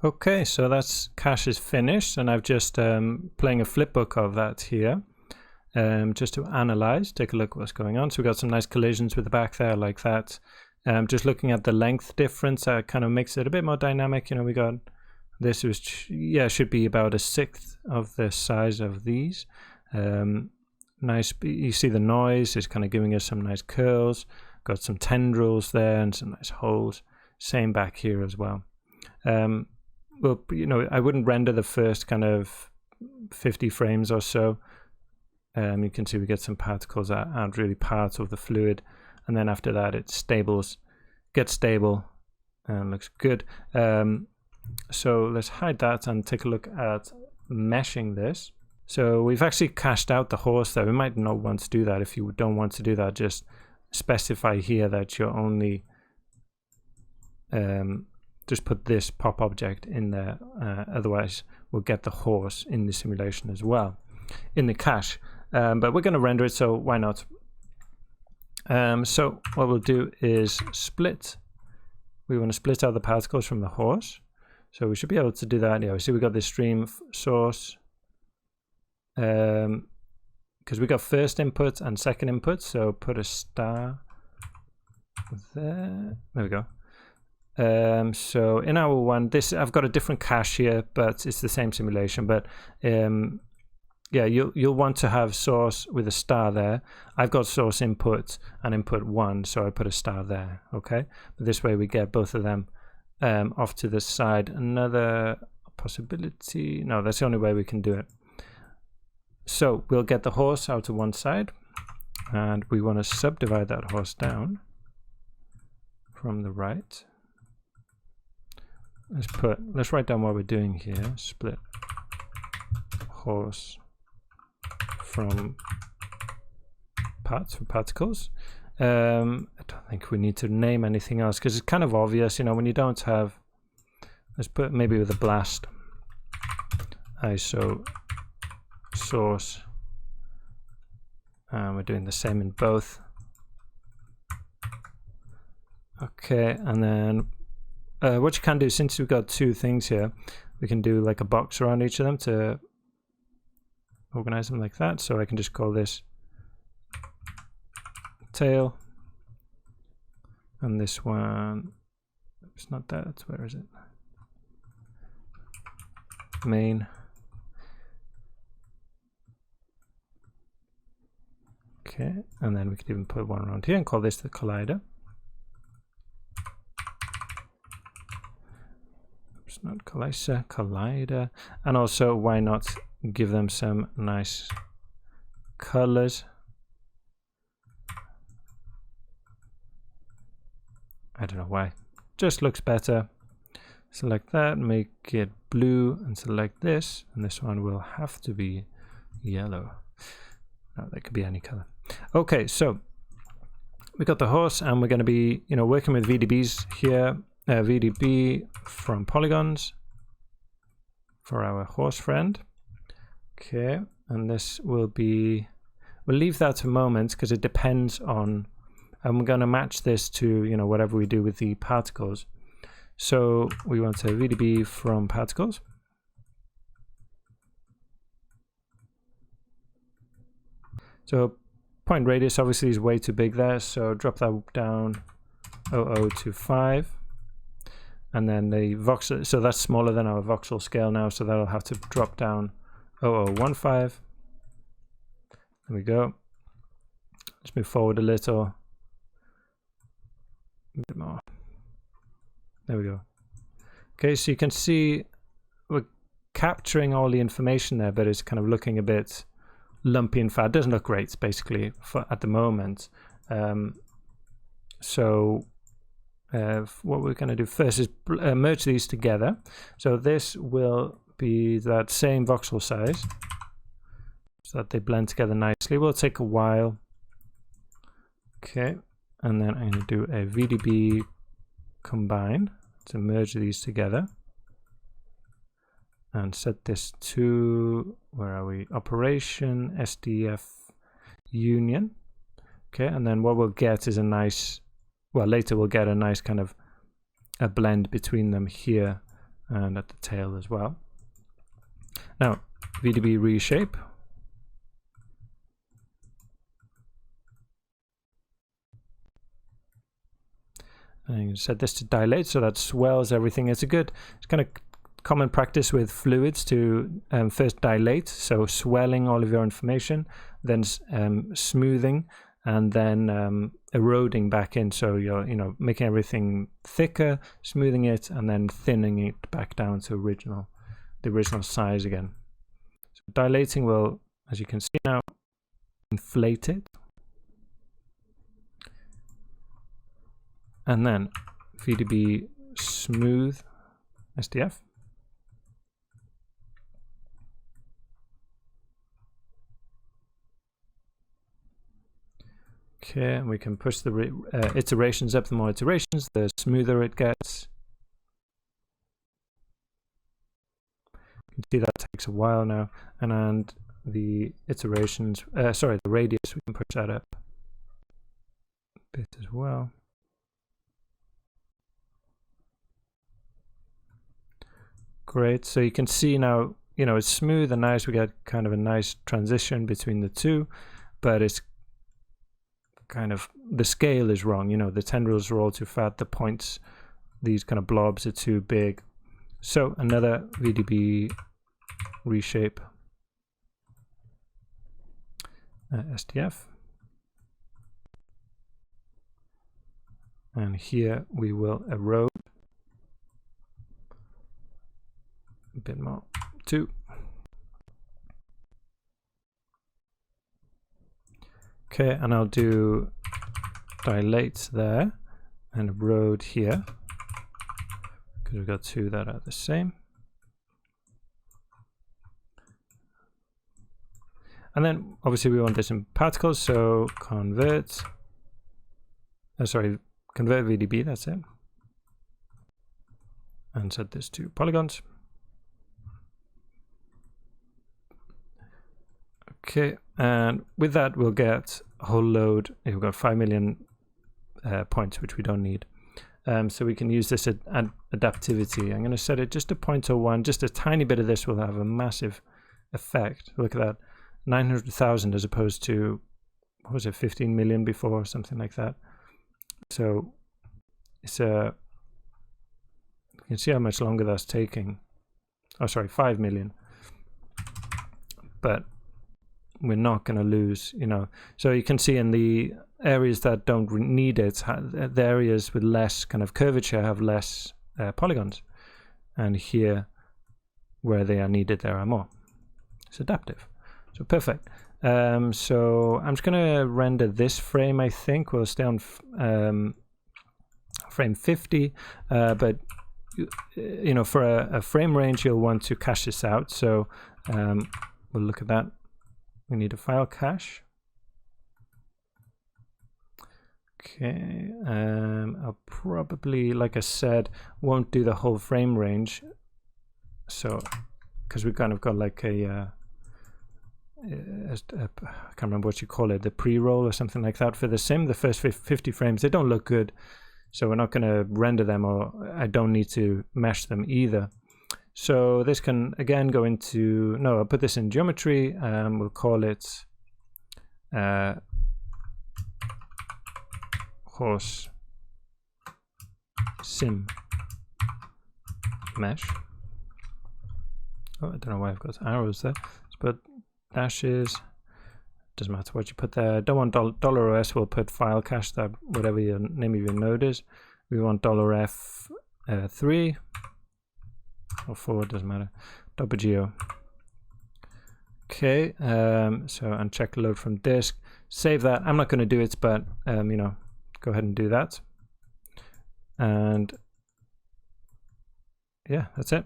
Okay, so that's cache is finished, and I've just playing a flipbook of that here, just to analyze, take a look at what's going on. So we got some nice collisions with the back there like that. Just looking at the length difference, kind of makes it a bit more dynamic. You know, we got this was should be about 1/6 of the size of these. Nice, you see the noise is kind of giving us some nice curls. Got some tendrils there and some nice holes. Same back here as well. Well, you know, I wouldn't render the first kind of 50 frames or so. You can see we get some particles that aren't really part of the fluid, and then after that it gets stable and looks good. So let's hide that and take a look at meshing this. So we've actually cached out the horse there. We might not want to do that. If you don't want to do that, just specify here that you're only just put this pop object in there, otherwise we'll get the horse in the simulation as well in the cache, but we're going to render it, so why not? So what we'll do is we want to split out the particles from the horse, so we should be able to do that. Yeah, we see we got this stream source, because we got first input and second input, so put a star there we go. So in our one, I've got a different cache here, but it's the same simulation. But yeah, you'll want to have source with a star there. I've got source input and input 1, so I put a star there. Okay, but this way we get both of them off to the side. Another possibility? No, that's the only way we can do it. So we'll get the horse out to one side, and we want to subdivide that horse down from the right. Let's write down what we're doing here. Split horse from parts for particles. I don't think we need to name anything else because it's kind of obvious, you know, when you don't have. Let's put maybe with a blast ISO source, and we're doing the same in both. Okay, and then what you can do, since we've got two things here, we can do like a box around each of them to organize them like that. So I can just call this tail, and this one, it's not that, where is it? Main. Okay, and then we could even put one around here and call this the collider. It's not collider. And also, why not give them some nice colors? I don't know why. Just looks better. Select that, make it blue, and select this. And this one will have to be yellow. No, that could be any color. Okay, so we got the horse, and we're going to be, you know, working with VDBs here. VDB from polygons for our horse friend. Okay, and this will be, we'll leave that a moment because it depends on, and we're going to match this to, you know, whatever we do with the particles. So we want a VDB from particles. So point radius obviously is way too big there, so drop that down 00 to 5. And then the voxel, so that's smaller than our voxel scale now, so that'll have to drop down 0015. There we go. Let's move forward a little. A bit more. There we go. Okay, so you can see we're capturing all the information there, but it's kind of looking a bit lumpy and fat. It doesn't look great, basically, at the moment. What we're going to do first is merge these together. So this will be that same voxel size so that they blend together nicely. Will take a while. Okay, and then I'm going to do a VDB combine to merge these together and set this to, where are we? Operation SDF union. Okay, and then what we'll get is a nice, well, later we'll get a nice kind of a blend between them here and at the tail as well. Now, VDB reshape. And you can set this to dilate, so that swells everything. It's kind of common practice with fluids to first dilate, so swelling all of your information, then smoothing, and then eroding back in. So you're making everything thicker, smoothing it, and then thinning it back down to the original size again. So dilating will, as you can see now, inflate it. And then VDB smooth SDF. Okay, and we can push the iterations up. The more iterations, the smoother it gets. You can see that takes a while now. And the iterations, the radius, we can push that up a bit as well. Great, so you can see now, it's smooth and nice. We get kind of a nice transition between the two, but it's kind of, the scale is wrong. The tendrils are all too fat, the points, these kind of blobs are too big. So another VDB reshape SDF. And here we will erode a bit more, 2. Okay, and I'll do dilate there and erode here because we've got 2 that are the same. And then obviously we want this in particles, so convert VDB, that's it. And set this to polygons. Okay, and with that we'll get a whole load. We've got 5 million points, which we don't need. So we can use this at adaptivity. I'm going to set it just to 0.01. Just a tiny bit of this will have a massive effect. Look at that, 900,000 as opposed to, what was it, 15 million before, or something like that. So it's you can see how much longer that's taking. Oh, sorry, 5 million. But we're not going to lose, So you can see in the areas that don't need it, the areas with less kind of curvature have less polygons. And here, where they are needed, there are more. It's adaptive. So perfect. So I'm just going to render this frame, I think. We'll stay on frame 50. But, for a frame range, you'll want to cache this out. So we'll look at that. We need a file cache. Okay, I'll probably, like I said, won't do the whole frame range. So, because we've kind of got like I can't remember what you call it, the pre-roll or something like that for the sim. The first 50 frames, they don't look good. So we're not going to render them, or I don't need to mesh them either. So this can again go into, no, I'll put this in geometry. We'll call it horse sim mesh. Oh, I don't know why I've got arrows there. Let's put dashes. Doesn't matter what you put there. Don't want $OS. We'll put file cache, that whatever your name of your node is. We want $F3 or 4, doesn't matter. .geo. Okay, so uncheck load from disk. Save that. I'm not going to do it, but go ahead and do that. And yeah, that's it.